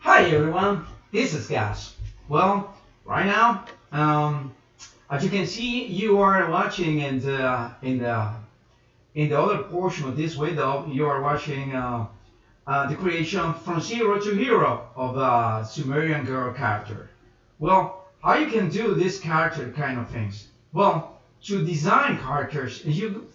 Hi everyone, this is Gas. Well, right now, as you can see, you are watching in the other portion of this window. You are watching the creation from zero to hero of a Sumerian girl character. Well, how you can do this character kind of things? Well, to design characters, you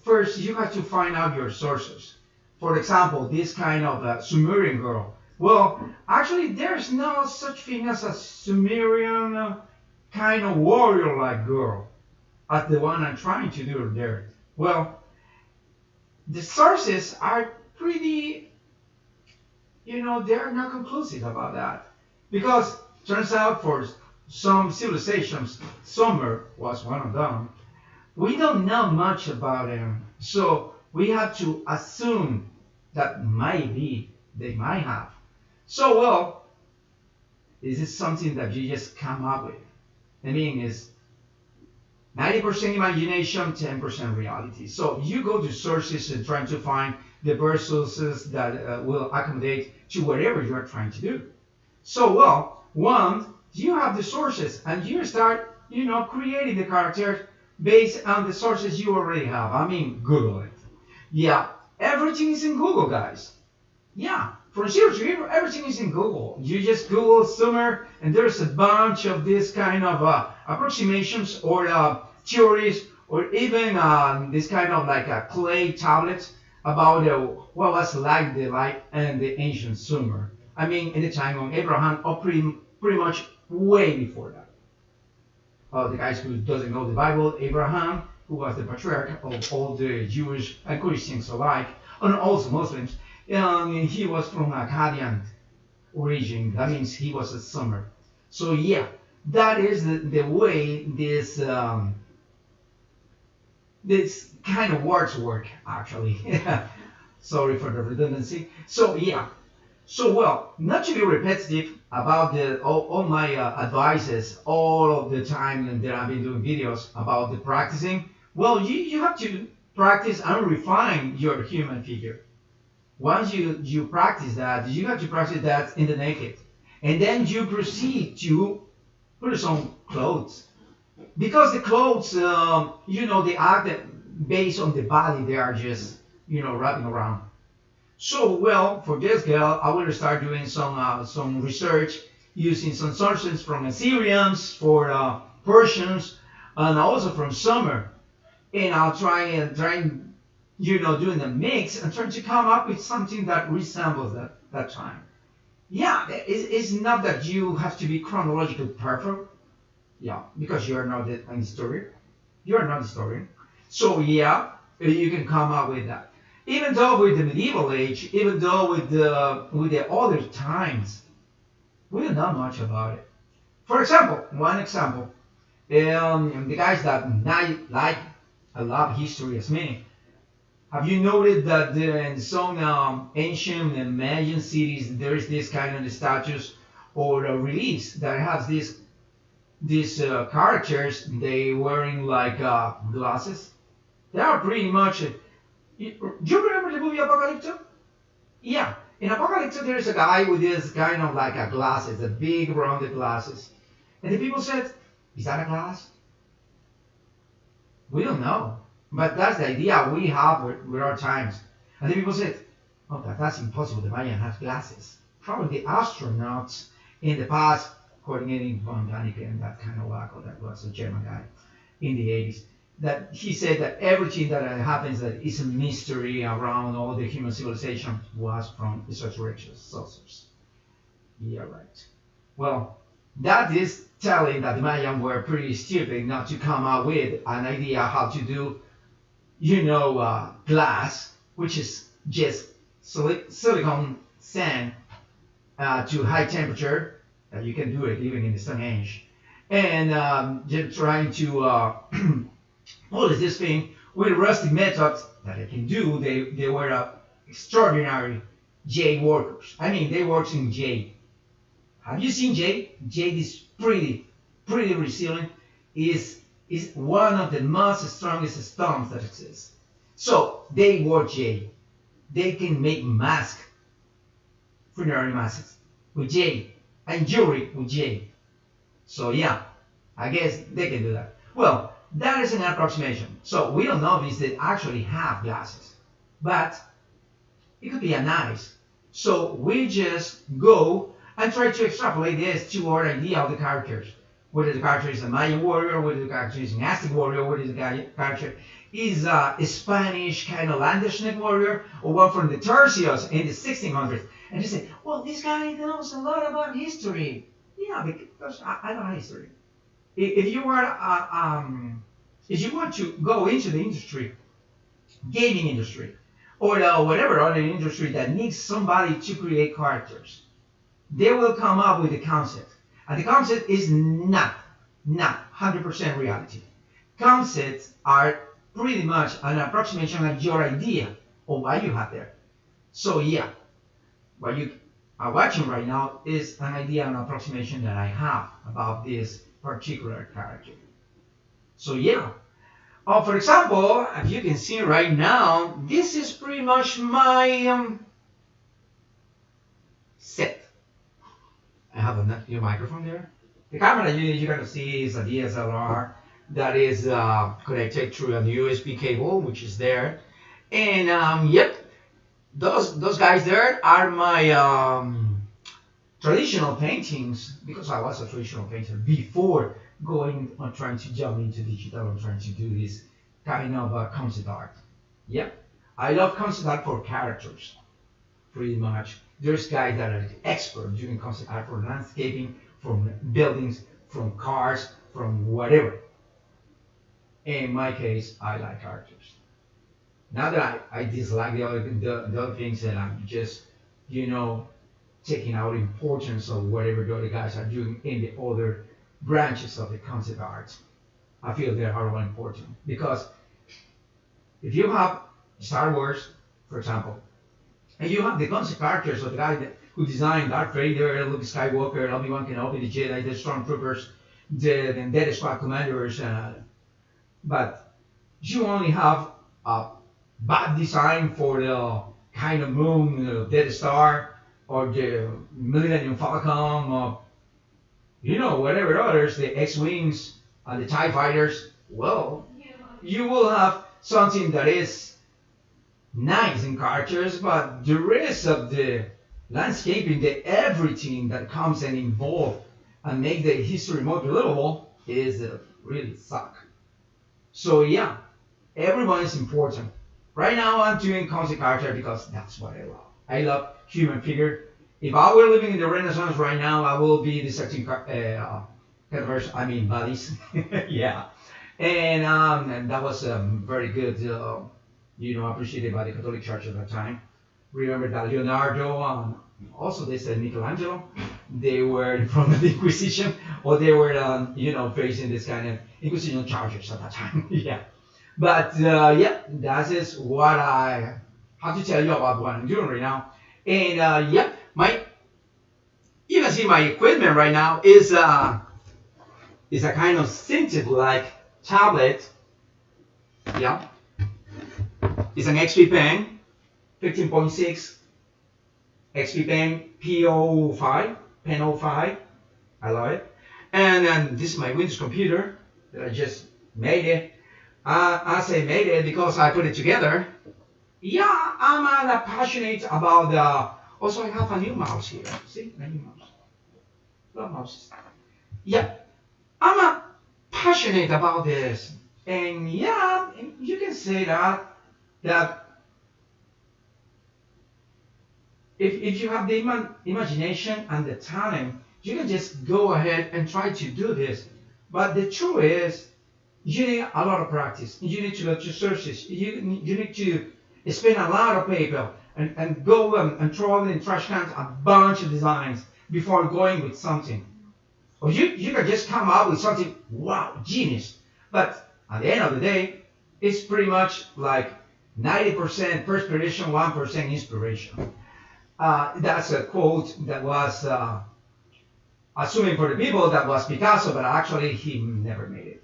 have to find out your sources. For example, this kind of Sumerian girl. Well, actually, there's no such thing as a Sumerian kind of warrior-like girl as the one I'm trying to do there. Well, the sources are pretty, they're not conclusive about that. Because turns out for some civilizations, Sumer was one of them, we don't know much about them. So we have to assume that maybe they might have. So, well, this is something that you just come up with. I mean, it's 90% imagination, 10% reality. So you go to sources and try to find the best sources that will accommodate to whatever you are trying to do. So, well, once you have the sources and you start, creating the character based on the sources you already have. I mean, Google it. Yeah, everything is in Google, guys. Yeah, from zero to hero, everything is in Google. You just Google Sumer, and there's a bunch of this kind of approximations or theories, or even this kind of like a clay tablet about what was like the life and the ancient Sumer. I mean, in the time of Abraham, or pretty much way before that. The guys who doesn't know the Bible, Abraham, who was the patriarch of all the Jewish and Christians alike, and also Muslims. He was from Akkadian origin. That means he was a Sumer. So yeah, that is the way this kind of words work actually. Sorry for the redundancy. So yeah. So well, not to be repetitive about all my advices all of the time that I've been doing videos about the practicing. Well, you have to practice and refine your human figure. Once you practice that, you have to practice that in the naked. And then you proceed to put some clothes. Because the clothes, they act based on the body, they are just, wrapping around. So, well, for this girl, I will start doing some research using some sources from Assyrians, for Persians, and also from Sumer. And I'll try doing a mix and trying to come up with something that resembles that time. Yeah, it's not that you have to be chronologically perfect. Yeah, because you are not an historian. You are not a historian. So yeah, you can come up with that. Even though with the medieval age, even though with the other times, we don't know much about it. For example, one example, the guys that like a lot of history as me. Have you noted that in some ancient and Mayan cities there is this kind of statues or reliefs that has these characters? They wearing like glasses. They are pretty much. Do you remember the movie Apocalypto? Yeah, in Apocalypto there is a guy with this kind of like a glasses, a big rounded glasses, and the people said, "Is that a glass?" We don't know. But that's the idea we have with our times. And then people said, oh, that's impossible. The Mayan has glasses. Probably the astronauts in the past, coordinating von Däniken and that kind of wacko that was a German guy in the 80s, that he said that everything that happens that is a mystery around all the human civilization was from extraterrestrial sources. Yeah, right. Well, that is telling that the Mayan were pretty stupid not to come up with an idea how to do glass, which is just silicon sand to high temperature. You can do it even in the Stone Age. And just trying to polish this thing with rustic methods that they can do. They were extraordinary jade workers. I mean, they work in jade. Have you seen jade? Jade is pretty resilient. Is one of the most strongest stones that exists. So they work jade. They can make masks, funerary masks with jade. and jewelry with J. So yeah, I guess they can do that. Well, that is an approximation. So we don't know if they actually have glasses, but it could be a nice. So we just go and try to extrapolate this to our idea of the characters. Whether the character is a Mayan warrior, whether the character is an Aztec warrior, whether the character is a Spanish kind of landscape warrior, or one from the Tercios in the 1600s. And you say, well, this guy knows a lot about history. Yeah, because I know history. If you are, if you want to go into the industry, gaming industry, or whatever other industry that needs somebody to create characters, they will come up with a concept. And the concept is not 100% reality. Concepts are pretty much an approximation of your idea of what you have there. So yeah, what you are watching right now is an idea, an approximation that I have about this particular character. So yeah. For example, as you can see right now, this is pretty much my set. I have a new microphone there. The camera you're going to see is a DSLR that is connected through a USB cable, which is there. And yep, those guys there are my traditional paintings, because I was a traditional painter before going on trying to jump into digital and trying to do this kind of concept art. Yep, I love concept art for characters, pretty much. There's guys that are expert doing concept art for landscaping, from buildings, from cars, from whatever. In my case, I like characters. Now that I dislike the other things, and I'm just, taking out importance of whatever the other guys are doing in the other branches of the concept art. I feel they are all important, because if you have Star Wars, for example, and you have the concept characters of the guy who designed Darth Vader, Luke Skywalker, Obi-Wan Kenobi, the Jedi, the Stormtroopers, the Death Squad commanders, but you only have a bad design for the kind of moon, the Death Star, or the Millennium Falcon, or whatever others, the X-Wings, the TIE Fighters. Well, you will have something that is nice in characters, but the rest of the landscaping, the everything that comes and involved and make the history more believable is really suck. So yeah, everyone is important. Right now I'm doing concept character because that's what I love. I love human figure. If I were living in the Renaissance right now, I will be dissecting bodies. Yeah, and that was very good. Appreciated by the Catholic Church at that time. Remember that Leonardo, also they said Michelangelo, they were from the Inquisition, or they were facing this kind of Inquisition charges at that time. Yeah, but yeah, that is what I have to tell you about what I'm doing right now. And yeah, you can see my equipment right now is a kind of scented like tablet. Yeah, it's an XP pen, 15.6 XP pen P05, pen 05. I love it. And then this is my Windows computer that I just made it. I say made it because I put it together. Yeah, I'm passionate about also I have a new mouse here. See, a new mouse. Love mouses. Yeah, I'm passionate about this. And yeah, you can say that if you have the imagination and the talent, you can just go ahead and try to do this. But the truth is, you need a lot of practice. You need to look to sources. You need to spend a lot of paper and go and throw in trash cans a bunch of designs before going with something. Or you can just come up with something, wow, genius. But at the end of the day, it's pretty much like 90% perspiration, 1% inspiration. That's a quote that was assuming for the people that was Picasso, but actually he never made it.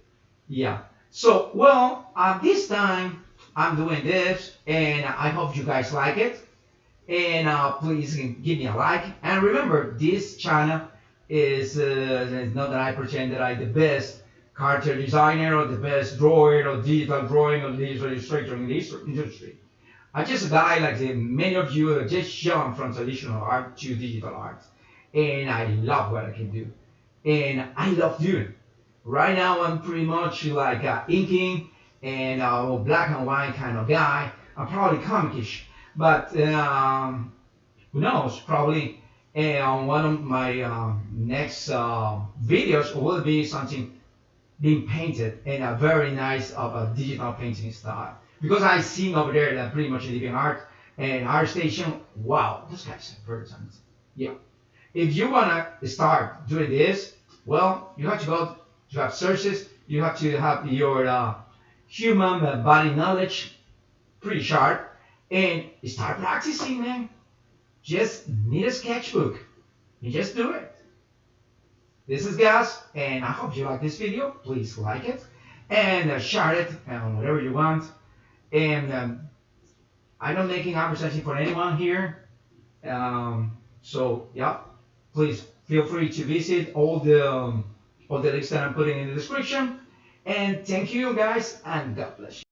Yeah. So, well, this time I'm doing this, and I hope you guys like it. And please give me a like. And remember, this channel It's not that I pretend that I'm the best character designer or the best drawer or digital drawing or digital illustrator in the industry. I'm just a guy like many of you that just jump from traditional art to digital art. And I love what I can do. And I love doing. Right now I'm pretty much like inking and black and white kind of guy. I'm probably comicish. But who knows, probably on one of my next videos will be something being painted in a very nice of a digital painting style. Because I seen over there that pretty much living art and art station, wow, those guys are very talented. Yeah. If you wanna start doing this, well, you have to go to have sources, you have to have your human body knowledge pretty sharp, and start practicing, man. Just need a sketchbook and just do it. This is Gas, and I hope you like this video. Please like it and share it and whatever you want. And I'm not making advertising for anyone here. So yeah, please feel free to visit all the links that I'm putting in the description. And thank you guys, and God bless you.